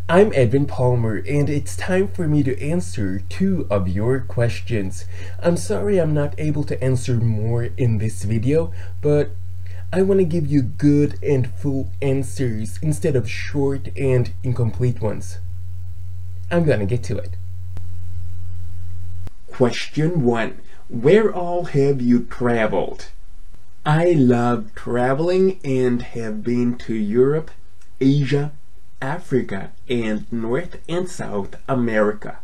I'm Edwin Palmer, and it's time for me to answer 2 of your questions. I'm sorry I'm not able to answer more in this video, but I want to give you good and full answers instead of short and incomplete ones. I'm gonna get to it. Question 1. Where all have you traveled? I love traveling and have been to Europe, Asia, Africa, and North and South America.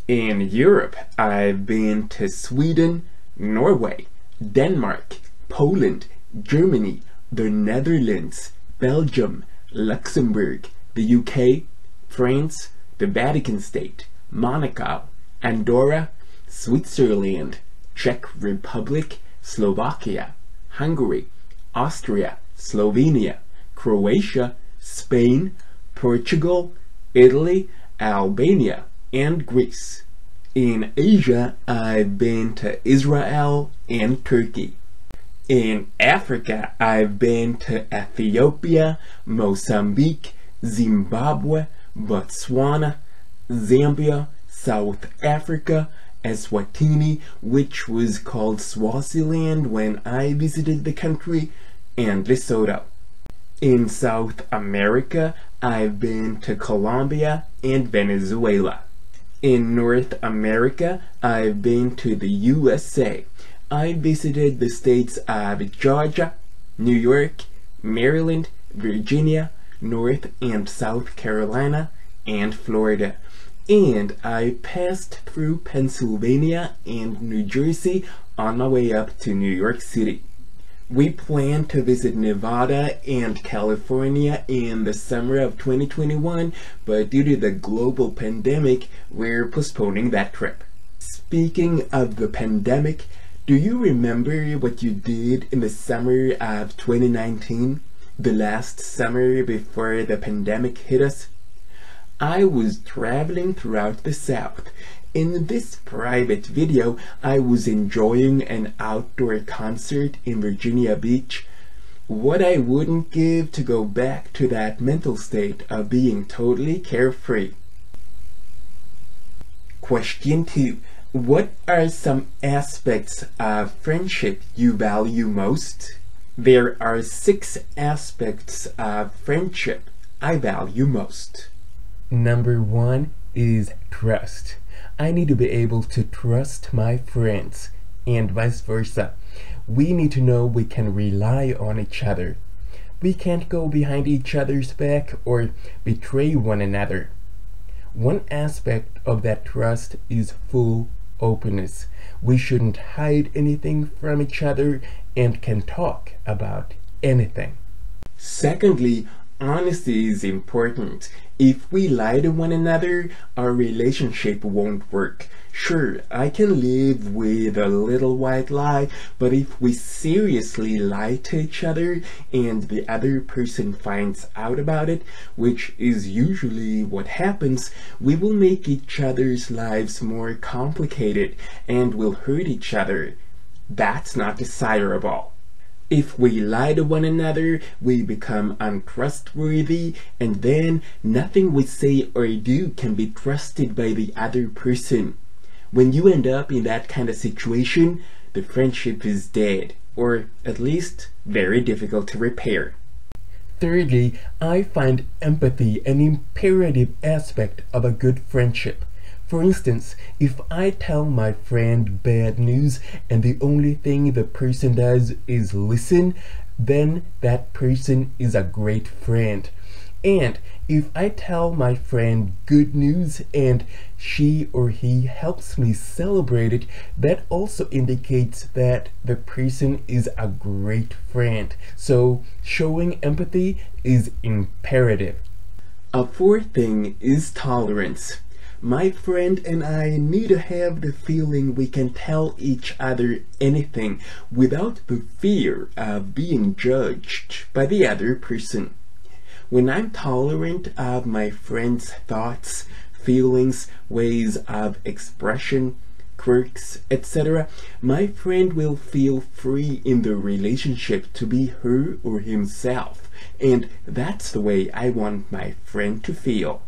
In Europe, I've been to Sweden, Norway, Denmark, Poland, Germany, the Netherlands, Belgium, Luxembourg, the UK, France, the Vatican State, Monaco, Andorra, Switzerland, Czech Republic, Slovakia, Hungary, Austria, Slovenia, Croatia, Spain, Portugal, Italy, Albania, and Greece. In Asia, I've been to Israel and Turkey. In Africa, I've been to Ethiopia, Mozambique, Zimbabwe, Botswana, Zambia, South Africa, Eswatini, which was called Swaziland when I visited the country, and Lesotho. In South America, I've been to Colombia and Venezuela. In North America, I've been to the USA. I visited the states of Georgia, New York, Maryland, Virginia, North and South Carolina, and Florida. And I passed through Pennsylvania and New Jersey on my way up to New York City. We plan to visit Nevada and California in the summer of 2021, but due to the global pandemic, we're postponing that trip. Speaking of the pandemic, do you remember what you did in the summer of 2019, the last summer before the pandemic hit us? I was traveling throughout the South. In this private video, I was enjoying an outdoor concert in Virginia Beach. What I wouldn't give to go back to that mental state of being totally carefree. Question 2. What are some aspects of friendship you value most? There are 6 aspects of friendship I value most. Number 1 is trust. I need to be able to trust my friends, and vice versa. We need to know we can rely on each other. We can't go behind each other's back or betray one another. One aspect of that trust is full openness. We shouldn't hide anything from each other and can talk about anything. Secondly, honesty is important. If we lie to one another, our relationship won't work. Sure, I can live with a little white lie, but if we seriously lie to each other and the other person finds out about it, which is usually what happens, we will make each other's lives more complicated and will hurt each other. That's not desirable. If we lie to one another, we become untrustworthy, and then nothing we say or do can be trusted by the other person. When you end up in that kind of situation, the friendship is dead, or at least very difficult to repair. Thirdly, I find empathy an imperative aspect of a good friendship. For instance, if I tell my friend bad news and the only thing the person does is listen, then that person is a great friend. And if I tell my friend good news and she or he helps me celebrate it, that also indicates that the person is a great friend. So showing empathy is imperative. A fourth thing is tolerance. My friend and I need to have the feeling we can tell each other anything without the fear of being judged by the other person. When I'm tolerant of my friend's thoughts, feelings, ways of expression, quirks, etc., my friend will feel free in the relationship to be her or himself, and that's the way I want my friend to feel.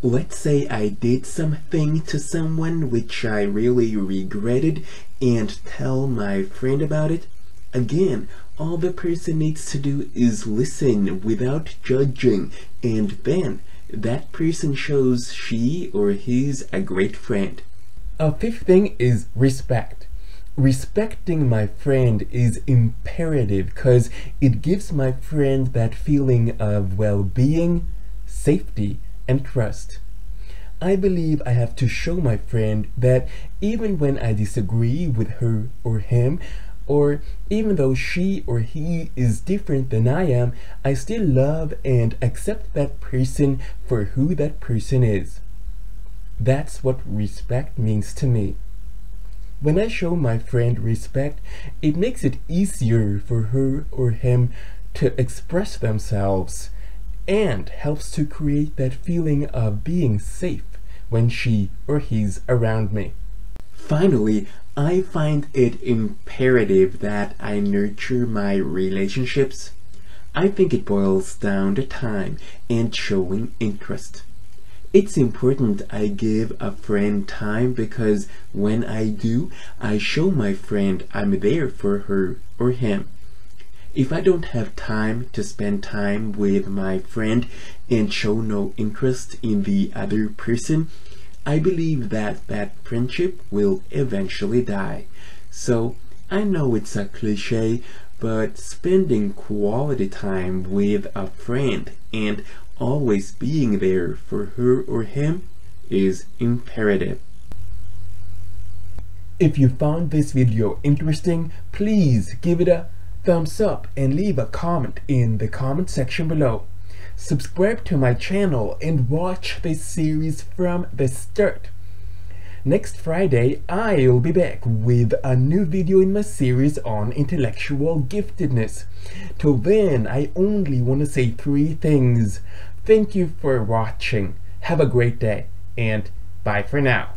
Let's say I did something to someone which I really regretted and tell my friend about it. Again, all the person needs to do is listen without judging, and then that person shows she or he's a great friend. A fifth thing is respect. Respecting my friend is imperative because it gives my friend that feeling of well-being, safety, and trust. I believe I have to show my friend that even when I disagree with her or him, or even though she or he is different than I am, I still love and accept that person for who that person is. That's what respect means to me. When I show my friend respect, it makes it easier for her or him to express themselves and helps to create that feeling of being safe when she or he's around me. Finally, I find it imperative that I nurture my relationships. I think it boils down to time and showing interest. It's important I give a friend time because when I do, I show my friend I'm there for her or him. If I don't have time to spend time with my friend and show no interest in the other person, I believe that that friendship will eventually die. So I know it's a cliche, but spending quality time with a friend and always being there for her or him is imperative. If you found this video interesting, please give it a thumbs up and leave a comment in the comment section below. Subscribe to my channel and watch this series from the start. Next Friday, I'll be back with a new video in my series on intellectual giftedness. Till then, I only want to say 3 things. Thank you for watching. Have a great day, and bye for now.